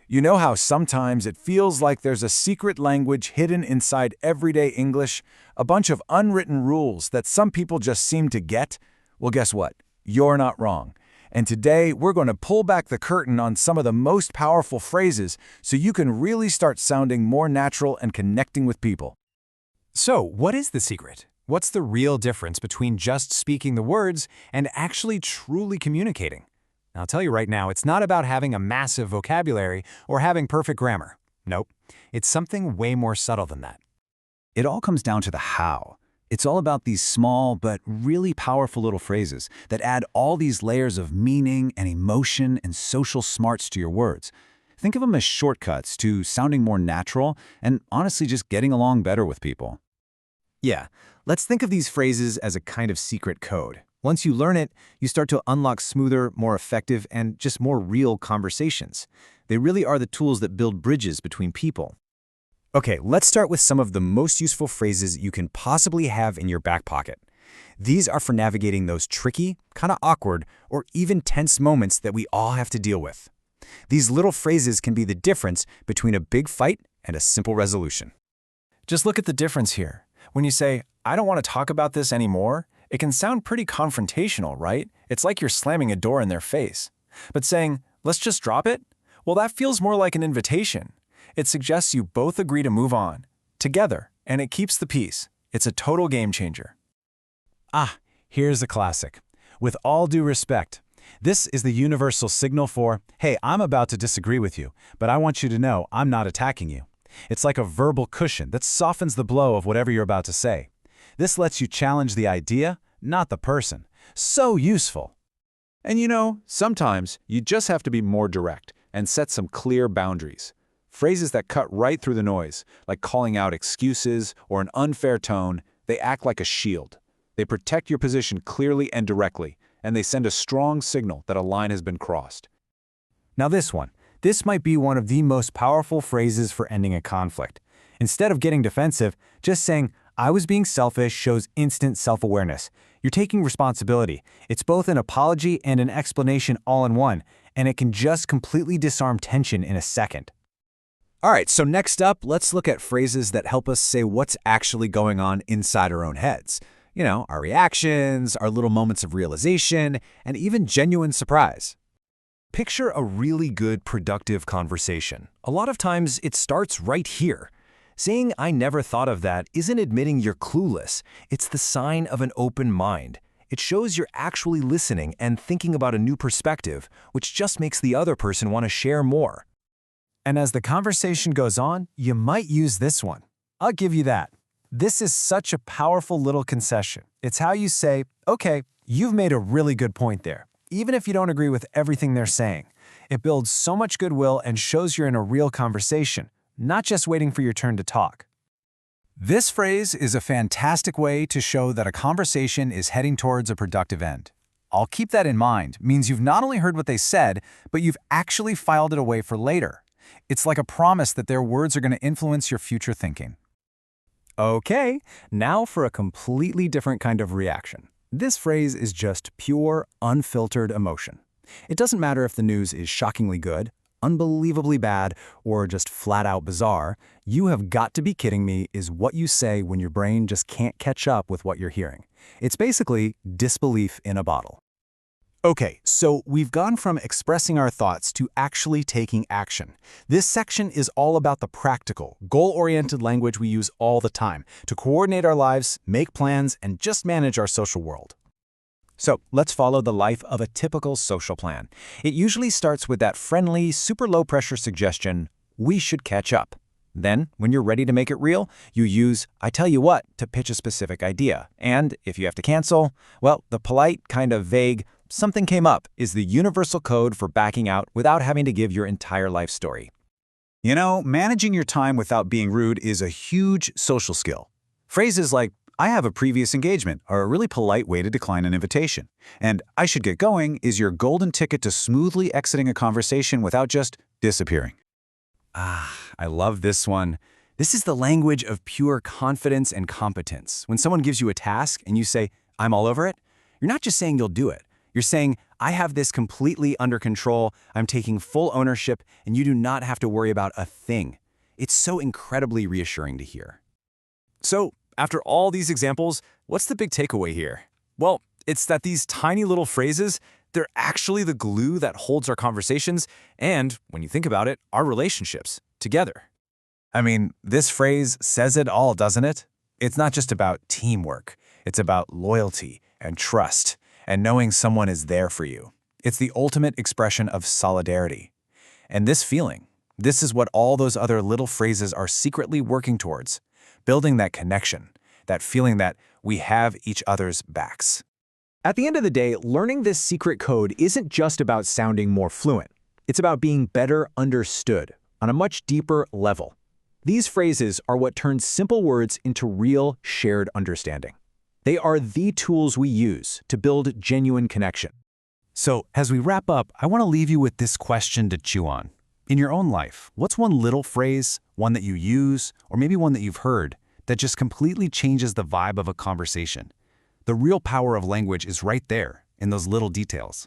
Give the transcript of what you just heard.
You know how sometimes it feels like there's a secret language hidden inside everyday English, a bunch of unwritten rules that some people just seem to get? Well, guess what? You're not wrong. And today, we're going to pull back the curtain on some of the most powerful phrases so you can really start sounding more natural and connecting with people. So, what is the secret? What's the real difference between just speaking the words and actually truly communicating? I'll tell you right now, it's not about having a massive vocabulary or having perfect grammar. Nope, it's something way more subtle than that. It all comes down to the how. It's all about these small but really powerful little phrases that add all these layers of meaning and emotion and social smarts to your words. Think of them as shortcuts to sounding more natural and honestly just getting along better with people. Yeah, let's think of these phrases as a kind of secret code. Once you learn it, you start to unlock smoother, more effective, and just more real conversations. They really are the tools that build bridges between people. Okay, let's start with some of the most useful phrases you can possibly have in your back pocket. These are for navigating those tricky, kind of awkward, or even tense moments that we all have to deal with. These little phrases can be the difference between a big fight and a simple resolution. Just look at the difference here. When you say, "I don't want to talk about this anymore," it can sound pretty confrontational, right? It's like you're slamming a door in their face. But saying, "Let's just drop it," well, that feels more like an invitation. It suggests you both agree to move on, together, and it keeps the peace. It's a total game changer. Here's a classic. With all due respect, this is the universal signal for, hey, I'm about to disagree with you, but I want you to know I'm not attacking you. It's like a verbal cushion that softens the blow of whatever you're about to say. This lets you challenge the idea, not the person. So useful. And you know, sometimes you just have to be more direct and set some clear boundaries. Phrases that cut right through the noise, like calling out excuses or an unfair tone, they act like a shield. They protect your position clearly and directly, and they send a strong signal that a line has been crossed. Now this might be one of the most powerful phrases for ending a conflict. Instead of getting defensive, just saying, "I was being selfish" shows instant self-awareness. You're taking responsibility. It's both an apology and an explanation all in one, and it can just completely disarm tension in a second. All right, so next up, let's look at phrases that help us say what's actually going on inside our own heads. You know, our reactions, our little moments of realization, and even genuine surprise. Picture a really good, productive conversation. A lot of times, it starts right here. Saying "I never thought of that" isn't admitting you're clueless. It's the sign of an open mind. It shows you're actually listening and thinking about a new perspective, which just makes the other person want to share more. And as the conversation goes on, you might use this one. I'll give you that. This is such a powerful little concession. It's how you say, "Okay, you've made a really good point there," even if you don't agree with everything they're saying. It builds so much goodwill and shows you're in a real conversation, not just waiting for your turn to talk. This phrase is a fantastic way to show that a conversation is heading towards a productive end. "I'll keep that in mind" means you've not only heard what they said, but you've actually filed it away for later. It's like a promise that their words are going to influence your future thinking. Okay, now for a completely different kind of reaction. This phrase is just pure, unfiltered emotion. It doesn't matter if the news is shockingly good, unbelievably bad, or just flat-out bizarre. "You have got to be kidding me" is what you say when your brain just can't catch up with what you're hearing. It's basically disbelief in a bottle. Okay, so we've gone from expressing our thoughts to actually taking action. This section is all about the practical, goal-oriented language we use all the time to coordinate our lives, make plans, and just manage our social world. So let's follow the life of a typical social plan. It usually starts with that friendly, super low-pressure suggestion, "We should catch up." Then, when you're ready to make it real, you use "I tell you what" to pitch a specific idea. And if you have to cancel, well, the polite, kind of vague, "something came up" is the universal code for backing out without having to give your entire life story. You know, managing your time without being rude is a huge social skill. Phrases like, "I have a previous engagement" are a really polite way to decline an invitation. And "I should get going" is your golden ticket to smoothly exiting a conversation without just disappearing. I love this one. This is the language of pure confidence and competence. When someone gives you a task and you say, "I'm all over it," you're not just saying you'll do it. You're saying, I have this completely under control, I'm taking full ownership, and you do not have to worry about a thing. It's so incredibly reassuring to hear. So, after all these examples, what's the big takeaway here? Well, it's that these tiny little phrases, they're actually the glue that holds our conversations and, when you think about it, our relationships together. I mean, this phrase says it all, doesn't it? It's not just about teamwork. It's about loyalty and trust and knowing someone is there for you. It's the ultimate expression of solidarity. And this feeling, this is what all those other little phrases are secretly working towards, building that connection, that feeling that we have each other's backs. At the end of the day, learning this secret code isn't just about sounding more fluent. It's about being better understood on a much deeper level. These phrases are what turns simple words into real shared understanding. They are the tools we use to build genuine connection. So, as we wrap up, I want to leave you with this question to chew on. In your own life, what's one little phrase, one that you use, or maybe one that you've heard, that just completely changes the vibe of a conversation? The real power of language is right there, in those little details.